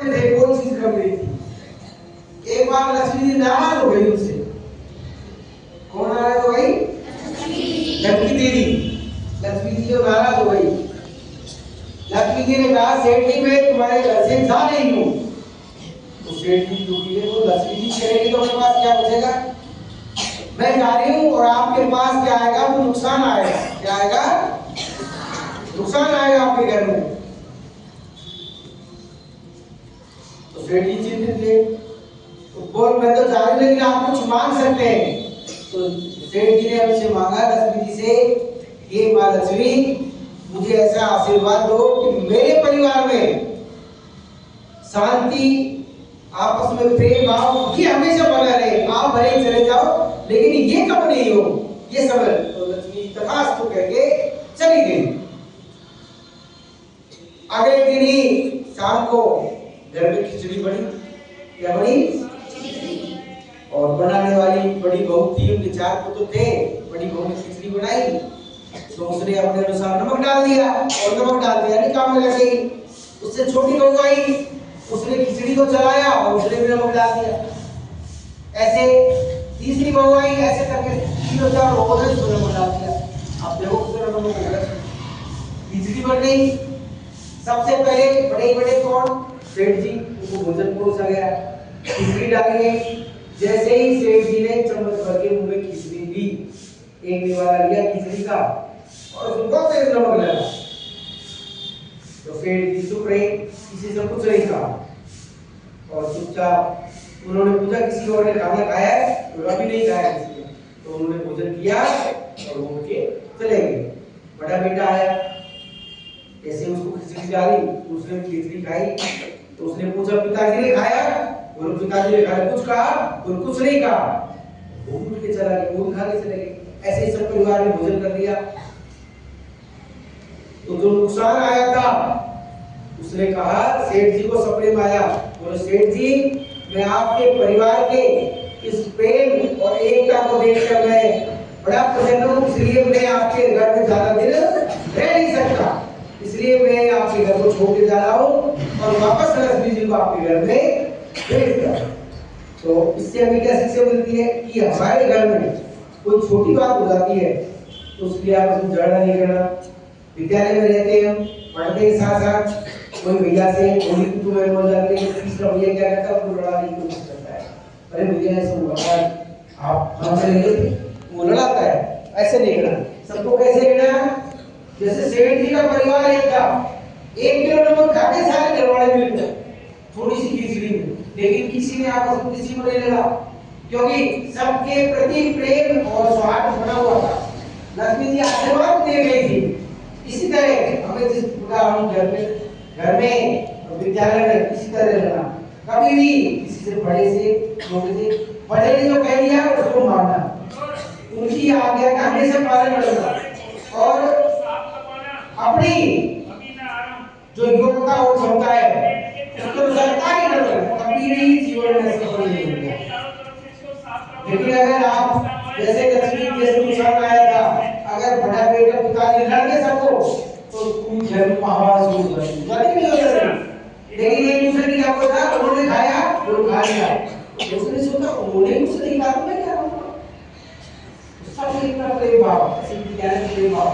में थे, कोई चीज कम नहीं थी। एक बार लक्ष्मी जी नाराज हो गई उससे। कौन नाराज हो गई? लक्ष्मी देवी। लक्ष्मी जी जो नाराज हो गई, लक्ष्मी जी ने कहा सेठ जी मैं तुम्हारे घर से जा रही हूँ। तो सेठ जी दुखी है, वो लक्ष्मी जी कहेंगे तो अपने पास क्या बचेगा? मैं जा रही हूँ और आपके पास क्या आएगा? वो नुकसान आएगा। क्या आएगा? नुकसान आएगा आपके घर में। तो सेठ जी चिंतित थे, तो बोल मैं तो जा रही हूँ लेकिन आप कुछ मांग सकते हैं। तो सेठ जी ने हमसे मांगा लक्ष्मी जी से, ये माँ लक्ष्मी मुझे ऐसा आशीर्वाद दो कि मेरे परिवार में शांति, आपस में प्रेम भाव ये हमेशा बना रहे। आप भले ही चले जाओ लेकिन ये कब नहीं हो, ये समझ। तो लक्ष्मी तथास्तु कह के चली गई। अगले दिन ही शाम को घर में खिचड़ी बनी। क्या बनी? और बनाने वाली बड़ी बहू थी, उनके 4 पुत्र थे। बड़ी बहू ने खिचड़ी बनाई तो उसने अपने अनुसार नमक डाल दिया, और नमक डाल दिया नहीं काम में लग गई। उससे छोटी बहू आई, उसने खिचड़ी को चलाया और उसने भी नमक डाल दिया। ऐसे तीसरी बहू आई, ऐसे करके 3-4 बहू ने उसने नमक डाल दिया। अब देखो कितना नमक हो गया, खिचड़ी बन गई। सबसे पहले बड़े कौन? सेठ जी, उनको भोजन परोसा गया, खिचड़ी डाली गई। जैसे ही सेठ जी ने चम्मच भर के मुंह में खिचड़ी दी, एक निवाला लिया खिचड़ी का और उसमें बहुत तेज नमक लगा। तो सेठ जी चुप रहे, किसी से कुछ नहीं कहा और चुपचाप उन्होंने पूछा किसी और ने खाना खाया है? तो अभी नहीं खाया किसी ने। तो उन्होंने भोजन किया और वो उठ के चले गए। बड़ा बेटा आया, जैसे उसको खिचड़ी डाली उसने खिचड़ी खाई तो उसने पूछा पिताजी ने खाया? बोलो पिताजी ने खाया। कुछ कहा? बोलो कुछ नहीं कहा। वो उठ के चला गया, वो भी खा के चले गए। ऐसे ही सब परिवार ने भोजन कर लिया। तो जो नुकसान आया था उसने कहा सेठ जी को सपने में आया। बोलो सेठ जी मैं आपके परिवार के इस प्रेम और एकता को देखकर मैं बड़ा प्रसन्न हूँ, इसलिए मैं आपके घर में ज्यादा दिन रह नहीं सकता, इसलिए मैं आपके घर को छोड़ के जा रहा हूँ और वापस लक्ष्मी जी को आपके घर में भेज रहा हूँ। तो इससे हमें क्या शिक्षा मिलती है कि हमारे घर में कोई छोटी बात हो जाती है तो उसके लिए आपस में झगड़ा नहीं करना। विद्यालय में रहते हैं, पढ़ते के साथ साथ कोई भैया से होली कुटुंब में हो जाते हैं, तीसरा भैया क्या करता है, उसको लड़ाने की कोशिश करता है। अरे भैया ऐसे हुआ है, आप हमसे नहीं लेते, वो लड़ाता है। ऐसे नहीं करना, सबको कैसे लेना? जैसे सेठ जी का परिवार एक था, 1 किलो नमक खाते सारे घर वाले मिल गए थोड़ी सी खिचड़ी में, लेकिन किसी ने आपस में किसी को नहीं लगा, क्योंकि सबके प्रति प्रेम और स्वार्थ बना हुआ था। लक्ष्मी जी आशीर्वाद दे गई थी। इसी तरह हमें जिस प्रकार हम घर में और विद्यालय में इसी तरह रहना, कभी भी किसी से बड़े से छोटे से, बड़े ने जो कह दिया उसको मानना, उनकी आज्ञा का हमेशा पालन करना और अपनी जो योग्यता और क्षमता है उसको अनुसार कार्य करना, कभी भी जीवन में सफल नहीं होगा। लेकिन अगर आप जैसे लक्ष्मी जैसे नुकसान आया था, अगर बड़ा बेटा पिताजी लड़ गए सबको तो तुम घर में आवाज हो जाएगी। लेकिन एक दूसरे की क्या पता, उन्होंने खाया वो खा लिया, दूसरे सोचा उन्होंने कुछ नहीं कहा मैं क्या करूंगा। सब एक प्रेम भाव, प्रेम भाव